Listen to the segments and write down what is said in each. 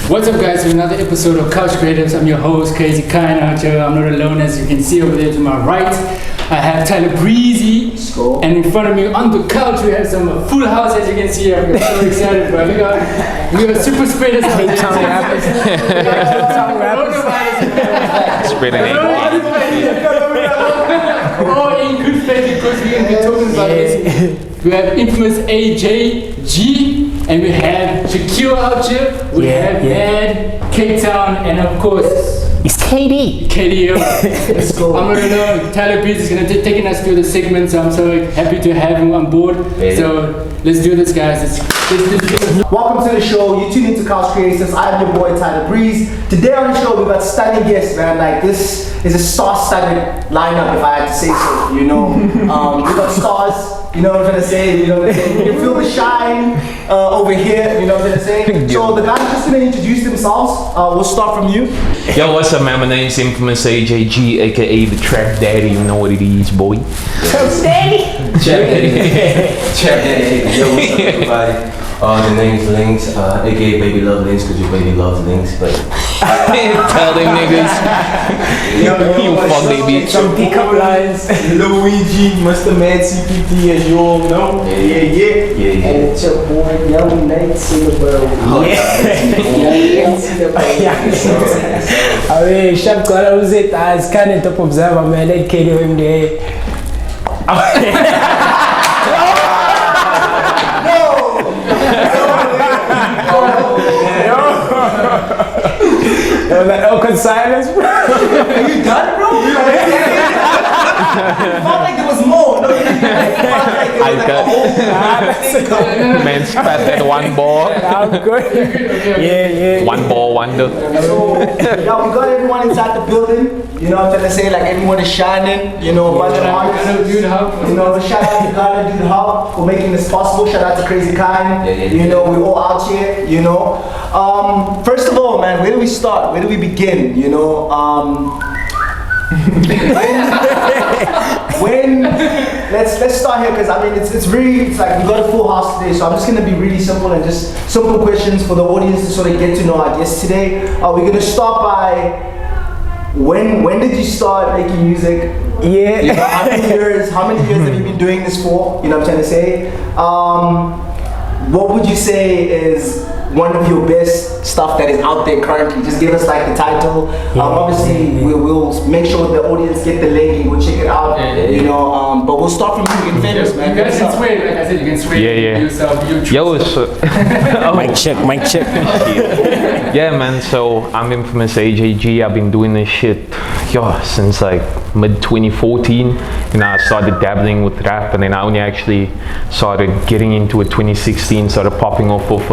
What's up, guys? To another episode of Couch Creatives. I'm your host, Craziekind out here. I'm not alone, as you can see over there to my right. I have Tyler Breezy, and in front of me on the couch we have some full house, as you can see. I'm so excited, bro. We got super spreaders. Oh, in good faith, because we're going to be talking about this. We have infamous AJG, and we have Shaquille out here. We have Mad, Cape Town, and of course, it's KD. KD. Let's go. I'm gonna know Tyler Breezy is gonna taking us through the segment, so I'm so happy to have him on board. So let's do this, guys. Let's Welcome to the show. You tune into Couch Creatives. I'm your boy Tyler Breeze. Today on the show we got stunning guests, man. Like, this is a star-studded lineup, if I had to say so. You know, we got stars. You know what I'm trying to say? You know what I'm saying? You can feel the shine over here. You know what I'm trying to say? So the guys are just gonna introduce themselves. We'll start from you. Yo, what's up, man? My name's infamous AJG, aka the Trap Daddy. You know what it is, boy. Trap Daddy. Trap Daddy. Yo, what's up, everybody? The name's Links, aka Baby Love Links, because your baby loves Links. But tell them niggas. You fuck they bitch. Some pickup lines. Luigi, Mr. Mad CPT, as you all know. Yeah. And it's your boy Young Nates in the world. I mean, Shab Kora was it as kind of top observer, man. Let KD him there. There was that awkward silence, bro. Are you done, bro? It felt like there was more. No, it felt like there was like a whole Man spat that one ball. I'm good. Yeah. One ball wonder. So, yeah, we got everyone inside the building. You know what I'm trying to say? Like, everyone is shining. You know, a bunch of artists. You know, shout out to Ghana Dude Hub for making this possible. Shout out to Craziekind. You know, we're all out here. You know, first of all, man, where do we start? Where do we begin? You know, when let's start here, because I mean it's like we got a full house today, so I'm just gonna be really simple and just simple questions for the audience to sort of get to know our guests today. We're gonna start by when did you start making music? Yeah. You know, how many years have you been doing this for? You know what I'm trying to say? What would you say is one of your best stuff that is out there currently? Just give us like the title. Obviously we'll make sure the audience get the link and we'll check it out. You know, but we'll start from you. Get famous, man. You guys can sway, like I said, you can sway yourself. Yo, so Mic check. yeah, man. So I'm infamous AJG. I've been doing this shit, since like mid 2014. You know, I started dabbling with rap, and then I only actually started getting into it 2016. Started popping off of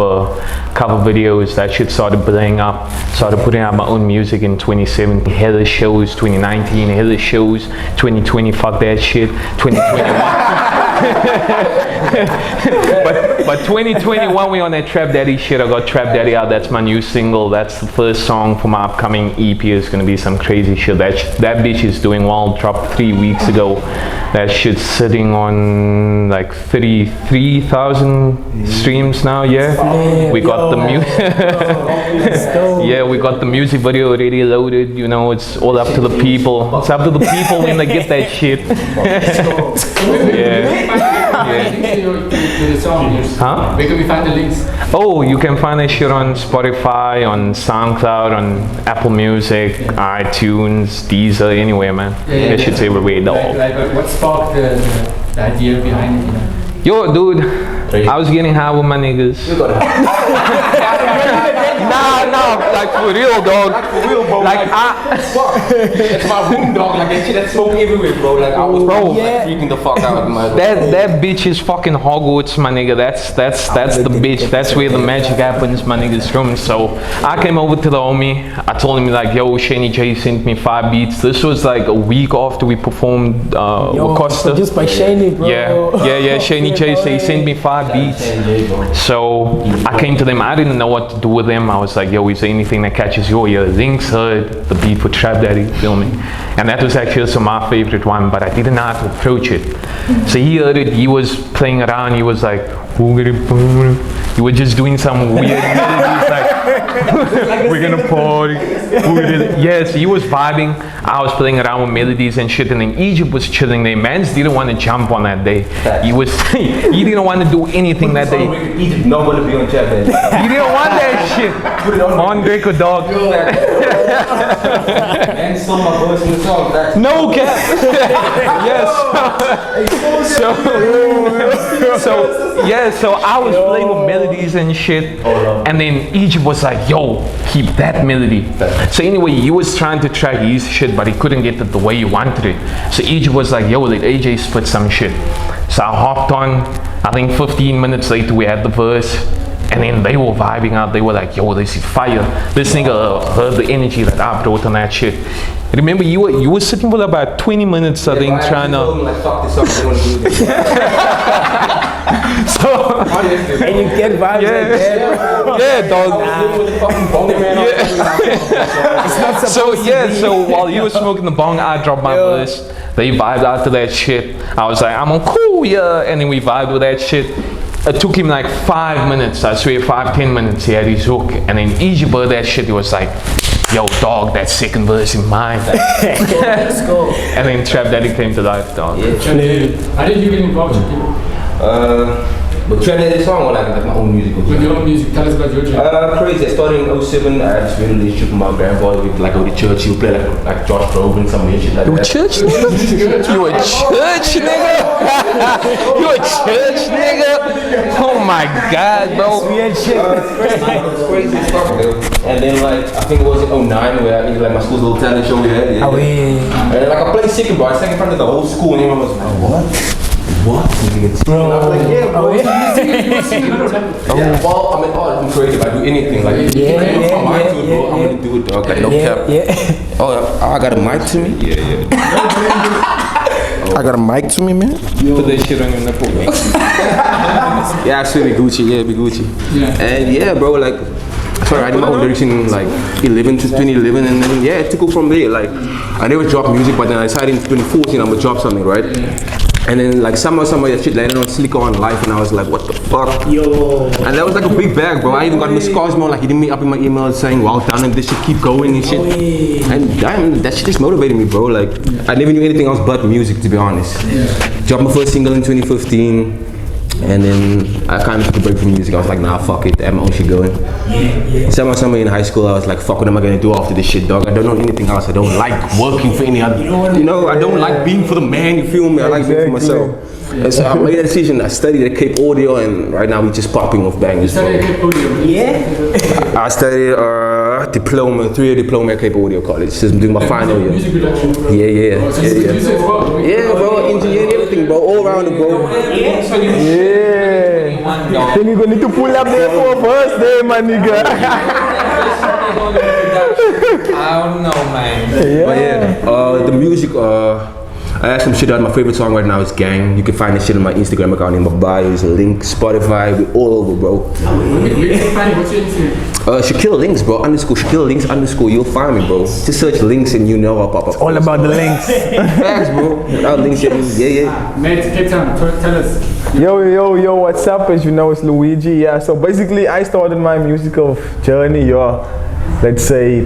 cover videos. That shit started blowing up. Started putting out my own music in 2017. Hella shows 2019. Hella shows 2020. Fuck that shit. 2021. but 2021 we on that Trap Daddy shit. I got Trap Daddy out. That's my new single. That's the first song for my upcoming EP. It's gonna be some crazy shit. That bitch is doing well. Dropped 3 weeks ago. That shit's sitting on like 33,000 streams now. Yeah, we got the we got the music video already loaded. You know, it's all up to the people. It's up to the people when they get that shit. Huh? Where can we find the links? Oh, you can find that shit on Spotify, on SoundCloud, on Apple Music, iTunes, Deezer, anywhere, man. That shit's everywhere, dog. Like, what sparked the idea behind it? You know? Yo, dude, I was getting high with my niggas. Nah, like for real, dog. Like for real, bro. Like it's my room, dog. Like that shit, that smoke everywhere, bro. Like I was like freaking the fuck out of my. That bitch is fucking Hogwarts, my nigga. That's the bitch. That's where the magic happens, my niggas from. So I came over to the homie. I told him like, yo, Shani J sent me 5 beats. This was like a week after we performed with Costa. Just by Shani, bro. Yeah. Shani J he sent me 5 beats. So I came to them. I didn't know what to do with them. I was like, yo, is there anything that catches your ear? Links heard the beat for Trap Daddy, feel me? And that was actually also my favorite one, but I didn't know how to approach it. So he heard it, he was playing around, he was like, he was just doing some weird melodies like, We're gonna party. Yes, he was vibing. I was playing around with melodies and shit, and then Egypt was chilling there. Mans didn't want to jump on that day. He didn't want to do anything that day. Egypt, not going to be on chat then. He didn't want that shit. Put it on record, dog. And still my voice in the song. No cap. Yes. So I was playing with melodies and shit, and then Egypt was like, yo, keep that melody. So anyway, he was trying to track his shit, but he couldn't get it the way he wanted it. So Egypt was like, yo, let AJ spit some shit. So I hopped on. I think 15 minutes later we had the verse, and then they were vibing out. They were like, yo, this is fire. This nigga heard the energy that I brought on that shit. Remember, you were sitting for about 20 minutes, I think, trying to... Like, fuck this up, I don't want to do this. And you get vibes like that. Yeah, dog. So while you were smoking the bong, I dropped my verse. They vibed out to that shit. I was like, I'm on cool, yeah. And then we vibed with that shit. It took him like 5 minutes, I swear 5-10 minutes, he had his hook. And then Egypt heard that shit, he was like, yo, dog, that second verse in mine. Let's go. And then Trap Daddy came to life, dog. How did you get involved with people? But Trap Daddy song or like my own music? With your own music, tell us about your journey. Crazy. I started in 07. I had this weird relationship with my grandfather. We'd like go to church. He would play like Josh Groban, some weird shit like that. Church nigga? You a church nigga? You a church nigga? Oh my god, bro. Weird shit. It's crazy stuff, bro. And then like I think it was in 09 where I did like my school's little talent show we had. Yeah. And like I played second, bro. I sang in front of the whole school, and everyone was like, what? What? Bro. I was like, yeah, bro. Yeah, well, I mean, I'm creative. I do anything. Like, I'm gonna do it, dog. Like, no cap. Oh, I got a mic to me? Yeah. I got a mic to me, man? Put that shit on your nipple, man. Yeah, actually, be Gucci. Yeah, be Gucci. Yeah. And yeah, bro, like, I started writing my own lyrics in like 2011, and then yeah, it took off from there. Like, I never dropped music, but then I decided in 2014 I'm gonna drop something, right? And then like somehow that shit landed on Slicker on Life, and I was like, what the fuck? Yo. And that was like a big bag, bro. I even got Miss Cosmo, like he hit me up in my email saying, well done, and this shit keep going and shit. And damn, that shit just motivated me, bro. Like, I never knew anything else but music, to be honest. Dropped my first single in 2015. And then I kind of took a break from music. I was like, nah, fuck it, I have my own shit going. Somewhere in high school, I was like, fuck, what am I gonna do after this shit, dog? I don't know anything else. I don't like working for any other. You know, I don't like being for the man, you feel me? I like being for myself. And so I made a decision. I studied at Cape Audio, and right now we're just popping off bangers. You studied at Cape Audio? Yeah. I studied diploma, 3-year diploma at Cape Audio College. Just doing my final year. Music production, bro. Yeah. Oh, so you produce as well? Yeah, bro, engineering, everything, bro, all around the bro. Then you're gonna need to pull up there for first day, my nigga. I don't know, man. But yeah, the music, I have some shit out. My favorite song right now is Gang. You can find this shit on my Instagram account in my bio. There's a link, Spotify, we're all over, bro. What's your Instagram? Shaquille Links, bro. Shaquille Links _. You'll find me, bro. Just search links and you know I'll pop up. All about the links. Facts, bro. Without links, yeah. Mate, Cape Town, tell us. Yo, what's up? As you know, it's Luigi. Yeah, so basically I started my musical journey, let's say,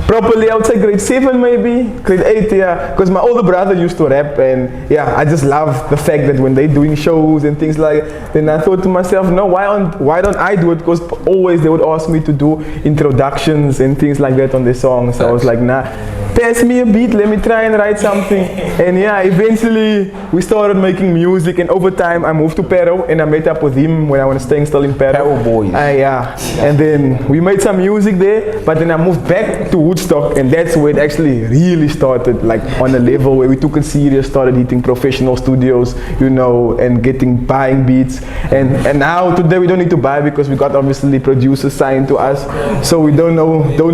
properly, I would say grade 7 maybe, grade 8, yeah, because my older brother used to rap, and yeah, I just love the fact that when they're doing shows and things like that, then I thought to myself, no, why don't I do it? Because always they would ask me to do introductions and things like that on their songs. So I was like, nah, pass me a beat, let me try and write something. And yeah, eventually we started making music, and over time I moved to Pero, and I met up with him when I was staying still in Pero. Pero boys. Yeah, and then we made some music there, but then I moved back to Woodstock, and that's where it actually really started, like on a level where we took it serious, started hitting professional studios, and buying beats. And now today we don't need to buy because we got obviously producers signed to us, so we don't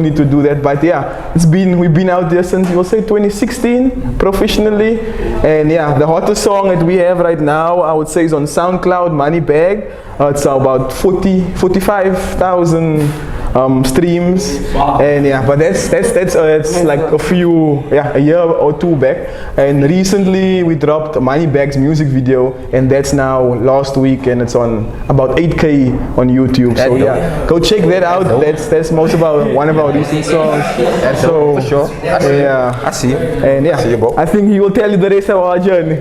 need to do that. But yeah, we've been out there since, we'll say 2016 professionally. And yeah, the hottest song that we have right now, I would say, is on SoundCloud, Money Bag. It's about 45,000 streams. And yeah, but it's like a year or two back. And recently we dropped Moneybags music video, and that's now last week, and it's on about 8K on YouTube. So yeah, go check that out. That's most about one of our recent songs. So for sure. I see. And yeah, I see you, bro. I think he will tell you the rest of our journey.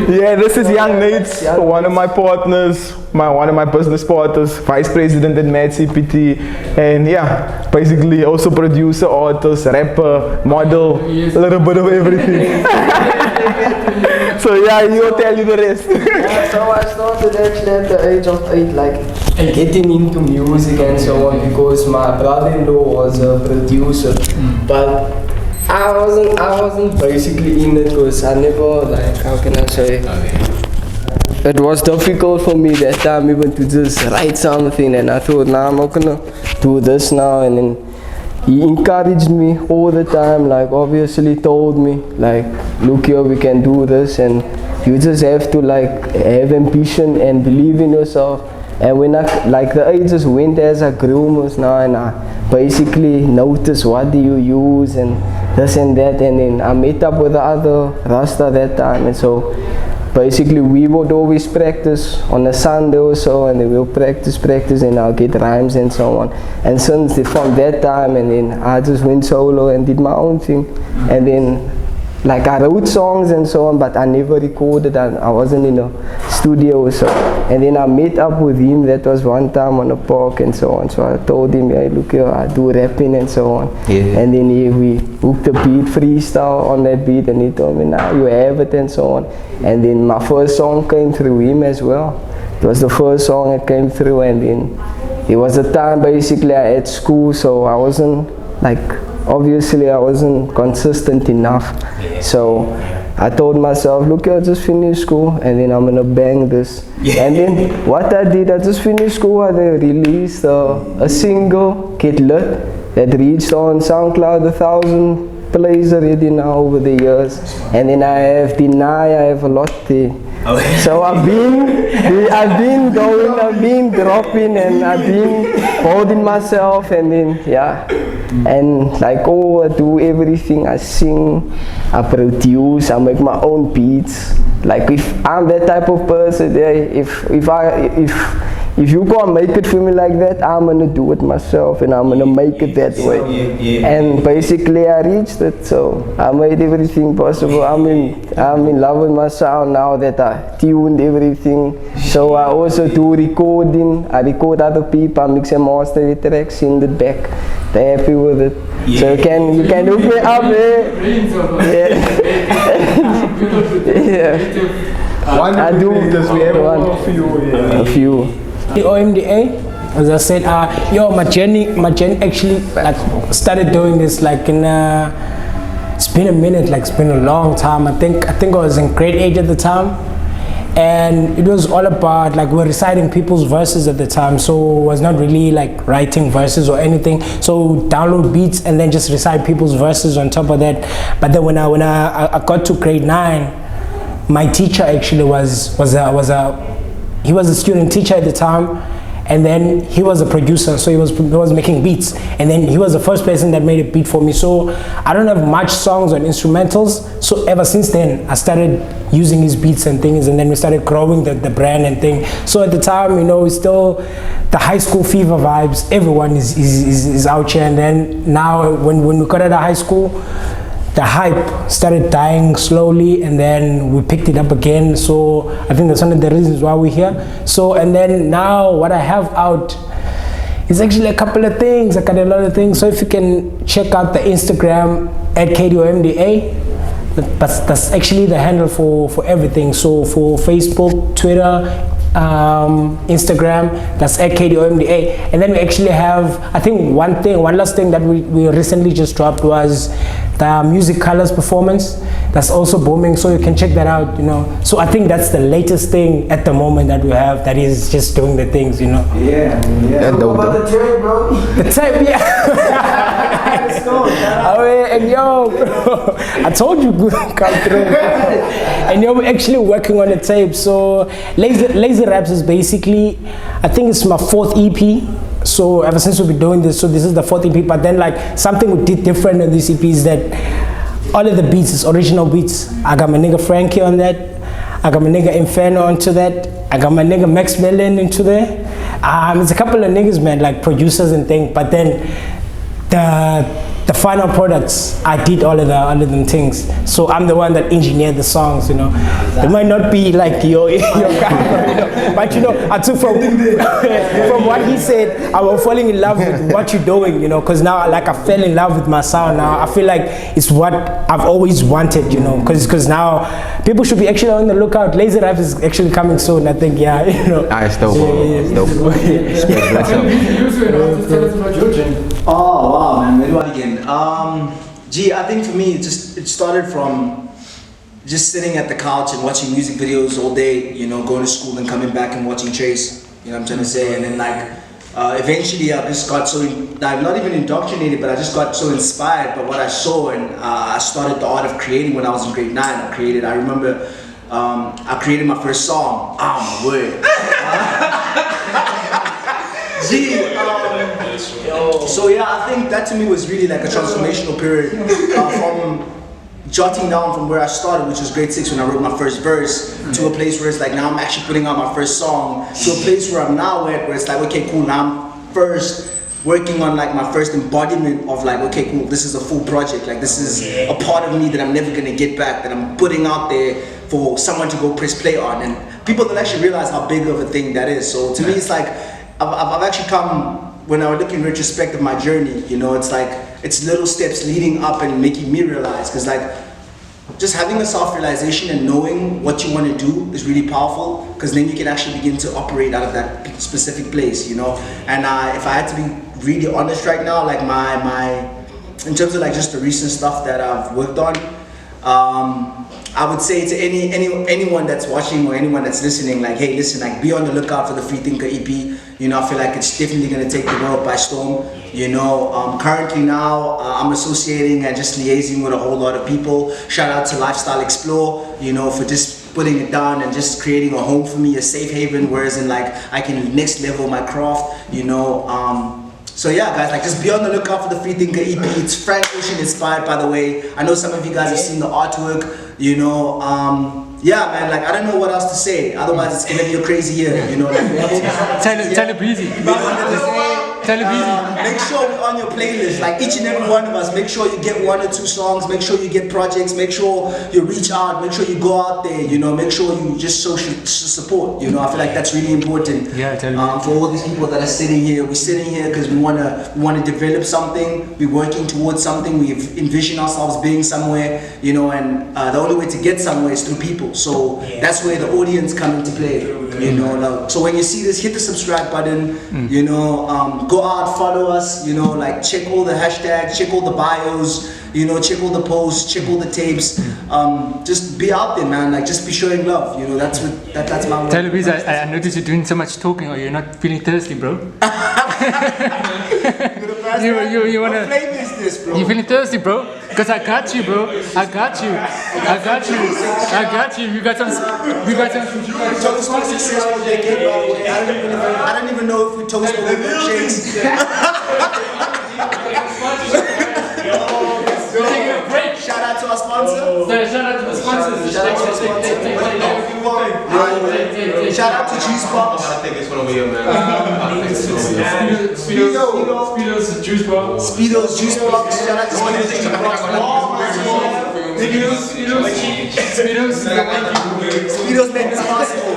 Yeah, this is Young Nates, one of my partners, one of my business partners, vice president at Mad CPT, and yeah, basically also producer, artist, rapper, model, a little bit of everything. So yeah, he will tell you the rest. Yeah, so I started actually at the age of 8, like getting into music and so on, because my brother-in-law was a producer, but I wasn't basically in it, because I never, like, how can I say, it was difficult for me that time even to just write something, and I thought, nah, I'm not gonna do this now. And then he encouraged me all the time, like obviously told me, like, look here, we can do this, and you just have to like have ambition and believe in yourself. And when the ages went as I grew most now, and I basically noticed what do you use and this and that, and then I met up with the other Rasta that time, and so basically we would always practice on a Sunday or so, and then we'll practice and I'll get rhymes and so on. And since from that time, and then I just went solo and did my own thing. And then like I wrote songs and so on, but I never recorded, and I wasn't in a studio or so. And then I met up with him, that was one time on a park and so on. So I told him, hey, look here, I do rapping and so on. Yeah. And then we hooked the beat, freestyle on that beat, and he told me, now you have it and so on. And then my first song came through him as well. It was the first song that came through, and then it was a time basically I had school, so I wasn't like, obviously I wasn't consistent enough. So I told myself, look, I'll just finish school and then I'm gonna bang this. And then what I did, I just finished school, I then released a single, Get Lit, that reached on SoundCloud 1,000 plays already now over the years. And then I have Deny, I have a lot there. So I've been going, I've been dropping, and I've been holding myself, and then yeah, and like I do everything. I sing, I produce, I make my own beats. Like if I'm that type of person, if you can't make it for me like that, I'm gonna do it myself, and I'm gonna make it that way. And basically I reached it, so I made everything possible. I'm in love with my sound now that I tuned everything. So I also do recording. I record other people, I mix and master the tracks, send it back. They're happy with it. So you can hook me up, I do a few. The OMDA, as I said, my journey actually like started doing this like in it's been a minute, like it's been a long time. I think I was in grade 8 at the time, and it was all about like we were reciting people's verses at the time, so it was not really like writing verses or anything. So download beats and then just recite people's verses on top of that. But then when I got to grade 9, my teacher actually was a student teacher at the time, and then he was a producer, so he was making beats, and then he was the first person that made a beat for me. So I don't have much songs on instrumentals, so ever since then I started using his beats and things, and then we started growing the brand and thing. So at the time, it's still the high school fever vibes, everyone is out here, and then now when we got out of high school, the hype started dying slowly, and then we picked it up again. So I think that's one of the reasons why we're here. So, and then now what I have out is actually a couple of things. I got a lot of things. So if you can check out the Instagram at KDOMDA, that's actually the handle for everything. So for Facebook, Twitter, Instagram, that's at KDOMDA. And then we actually have, I think one last thing that we recently just dropped was the Music Colors performance. That's also booming, so you can check that out, So I think that's the latest thing at the moment that we have that is just doing the things, Yeah. What about the tape, bro? The tape, yeah. And yo, bro, I told you come through. And yo, we're actually working on a tape. So Lazyraps is basically, I think it's my 4th EP. So ever since we've been doing this, so this is the 4th EP. But then like something we did different in this EP is that all of the beats is original beats. I got my nigga Frankie on that. I got my nigga Inferno onto that. I got my nigga Max Mellon into there. It's a couple of niggas, man, like producers and things. But then the final products, I did all of them things. So I'm the one that engineered the songs, you know. It might not be like your guy, you know, but you know, I took from what he said, I was falling in love with what you're doing, you know, because now like I fell in love with my sound now. I feel like it's what I've always wanted, you know, because now people should be actually on the lookout. Lazyraps is actually coming soon, I think, yeah, you know. It's dope. It's dope. Oh wow, man, where do I begin? Gee, I think for me, it started from just sitting at the couch and watching music videos all day, you know, going to school and coming back and watching Trace, you know what I'm trying to say, and then like, eventually I just got so, I'm not even indoctrinated, but I just got so inspired by what I saw, and I started the art of creating when I was in grade 9. I remember, I created my first song, my word. So yeah, I think that to me was really like a transformational period from jotting down from where I started, which was grade 6 when I wrote my first verse, to a place where it's like now I'm actually putting out my first song, to a place where I'm now at, where it's like, okay, cool, now I'm first working on like my first embodiment of like, okay, cool, this is a full project, like this is a part of me that I'm never gonna get back, that I'm putting out there for someone to go press play on, and people don't actually realize how big of a thing that is. So to me, it's like, I've actually come, when I look in retrospect of my journey, you know, it's like, it's little steps leading up and making me realize, because like, just having a self-realization and knowing what you want to do is really powerful, because then you can actually begin to operate out of that specific place, you know. And if I had to be really honest right now, like in terms of like just the recent stuff that I've worked on, I would say to anyone that's watching or anyone that's listening, like, hey, listen, like, be on the lookout for the Free Thinker EP. You know, I feel like it's definitely gonna take the world by storm. You know, currently now I'm associating and just liaising with a whole lot of people. Shout out to Lifestyle Explore, you know, for just putting it down and just creating a home for me, a safe haven, whereas in like I can next level my craft. You know. So yeah, guys, like just be on the lookout for the Free Thinker EP. It's Frank Ocean inspired, by the way. I know some of you guys have seen the artwork, you know. Yeah, man, like I don't know what else to say. Otherwise, it's gonna be a crazy year, you know. Like, tell it breezy. Tell it breezy. Make sure we're on your playlist. Like each and every one of us, make sure you get 1 or 2 songs. Make sure you get projects. Make sure you reach out. Make sure you go out there. You know, make sure you just social support. You know, I feel like that's really important. Yeah, tell me. For all these people that are sitting here, we're sitting here because we wanna develop something. We're working towards something. We've envisioned ourselves being somewhere. You know, and the only way to get somewhere is through people. So that's where the audience come into play. You know, like, so when you see this, hit the subscribe button. You know, go out, follow us. You know, like check all the hashtags, check all the bios. You know, check all the posts, check all the tapes. Just be out there, man. Like, just be showing love. You know, that's my word. Tell me, I noticed you're doing so much talking, or you're not feeling thirsty, bro. you wanna? What flavor is this, bro? You feeling thirsty, bro? Cause I got you, bro. I got you. You got some. Toast for successful decade, by the way. I don't even know if we toast or we milkshakes. Shout out to our sponsor. Shout out to the sponsors. Shout out to Juice Box. I think this one over here, man. Speedos Juice Box. Speedos Juice Box. Shout out to Speedos Juice Box. Speedos make this possible.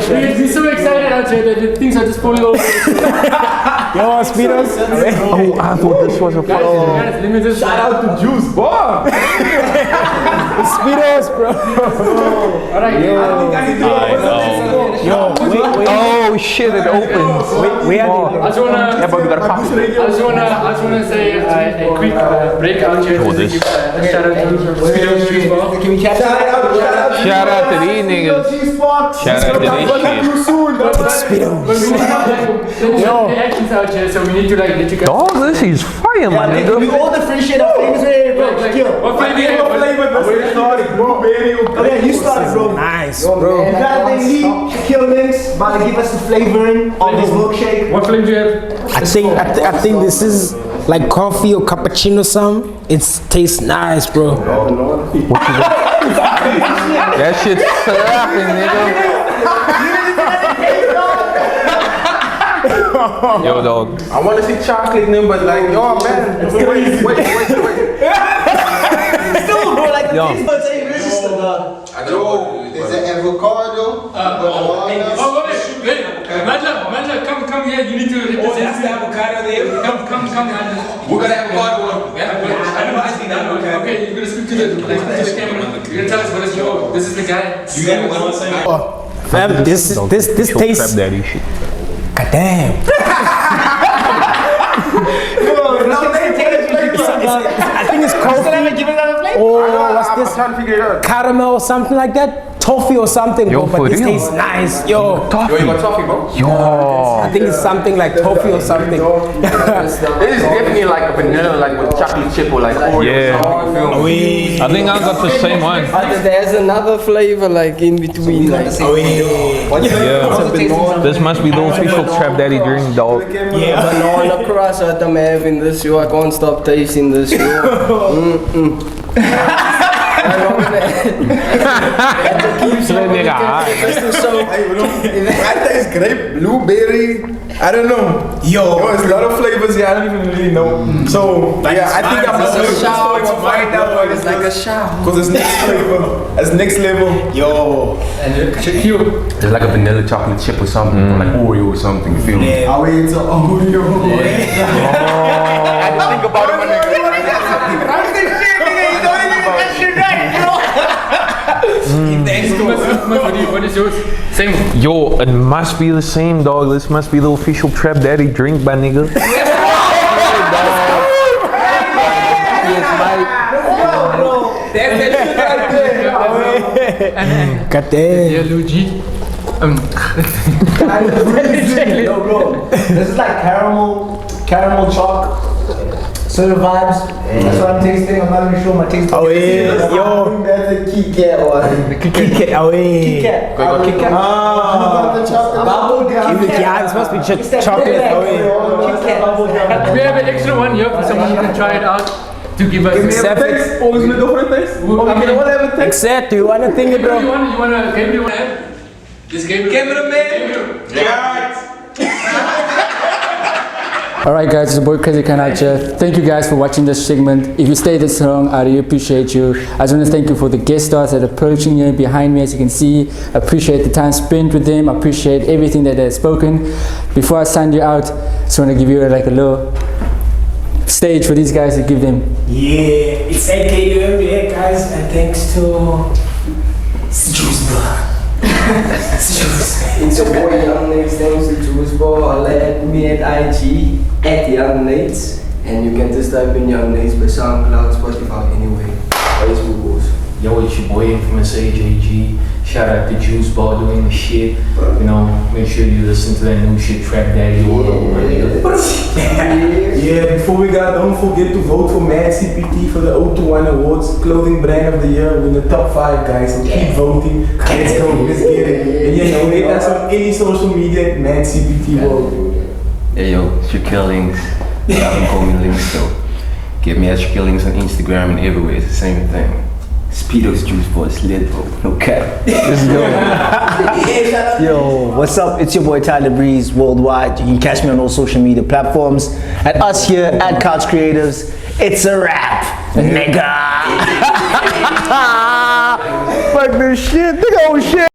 We're so excited out here that the things are just falling over. Yo, Speedos. Oh, I thought this was a follow. Guys, let me just Shout out to Juice Box. Speedos, bro. Alright, Yo, wait. Oh shit. shit, it opens. We are Oh. I just wanna, Yeah, but we gotta pop it. I just wanna say a quick breakout here. Oh, this. A shout out to Speedo's Juice Bar. Can we catch that? Shout out to these niggas. Shout out to this shit. But we need the actions out here, so we need to like let you guys. Dog, this is fire, my We nigga. all differentiate our flavors. Bro, kill. What flavor? Okay, you started, bro. nice, You bro. got a thing, Lee. Shaquille Links, about to give us the flavoring of this milkshake. What flavor do you have? I think this is like coffee or cappuccino some. It tastes nice, bro. That shit's slapping, nigga. Yo, dog. I want to see chocolate in them, but like, yo, man. Wait. Still, bro, like the Yo. taste buds ain't registered, dog. There's an avocado. Wait, Manja, come here. You need to represent the avocado there. Come, Manja. We're gonna have avocado one. Okay, you're gonna speak to the camera. You're gonna tell us what is your. This is the guy. Fam, this tastes. Daddy shit. God damn. I think it's coffee. Or what's this? I'm trying to figure it out. Caramel or something like that. Toffee or something, Yo, bro. for But this real? tastes nice. Yo, Yo, you got toffee, bro? I think it's something like toffee or something. This is definitely like a vanilla, like with chocolate chip or like Oreo. Yeah. Or something, you feel me? I think I got the same one. But there's another flavor like in between. Like, Yeah. This must be the official Trap Daddy drink, dog. banana crush that I'm having this year. I can't stop tasting this year. I taste grape, blueberry. I don't know. Yo, there's a lot of flavors here. I don't even really know. So yeah, I think I'm going to find out what it's like a shower. Cause it's next flavor. It's next level. Yo. It's like a vanilla chocolate chip or something, or like Oreo or something, you feel me? I wait till Oreo. I had to think about it, my nigga. What is yours? Same. Yo, it must be the same, dog. This must be the official Trap Daddy drink, my nigga. God damn. Yeah, Luigi. Yo, bro, this is like caramel chalk sort of vibes. That's what I'm tasting. I'm not even sure my taste. Oh yeah, yo. That's a Kit Kat or Kit Kat, oh Kit yeah. Kat. Kit Kat. Bubble gum. Yeah, it's supposed to be chocolate, oh yeah. Kit Kat. We have an extra one here for someone who can try it out to give us. Taste? Always met different taste? I mean, Except, do you want to think it, bro? you wanna game you wanna have? This game. Cameraman. Alright guys, it's your boy Craziekind out here. Thank you guys for watching this segment. If you stayed this long, I really appreciate you. I just want to thank you for the guest stars that are approaching here behind me, as you can see. I appreciate the time spent with them. I appreciate everything that they've spoken. Before I sign you out, I just want to give you like a little stage for these guys to give them. Yeah, it's AKUM here, guys, and thanks to Juice Bar. it's your boy Young Nates, thanks to Juice Bar. Add me at IG at Young Nates, and you can just type in Young Nates by SoundCloud, Spotify, anyway. Facebook goes. Yo, it's your boy Infamous AJG. Shout out to Juice Bar doing the shit. You know, make sure you listen to that new shit, Trap Daddy, all over. Yeah, before we go, don't forget to vote for Mad CPT for the 021 Awards, Clothing Brand of the Year. We're in the top 5, guys, so keep voting. Let's go, let's get it. And yeah, donate us on any social media at Mad CPT World. Hey yo, it's Shaquille Links. You can call me Links though. Get me at Shaquille Links on Instagram and everywhere, it's the same thing. Speedo's Juice Bar, it's lit bro, no cap. Yo, what's up? It's your boy Tyler Breeze worldwide. You can catch me on all social media platforms. At us here at Couch Creatives, it's a wrap, nigga. Fuck this shit, nigga, oh shit.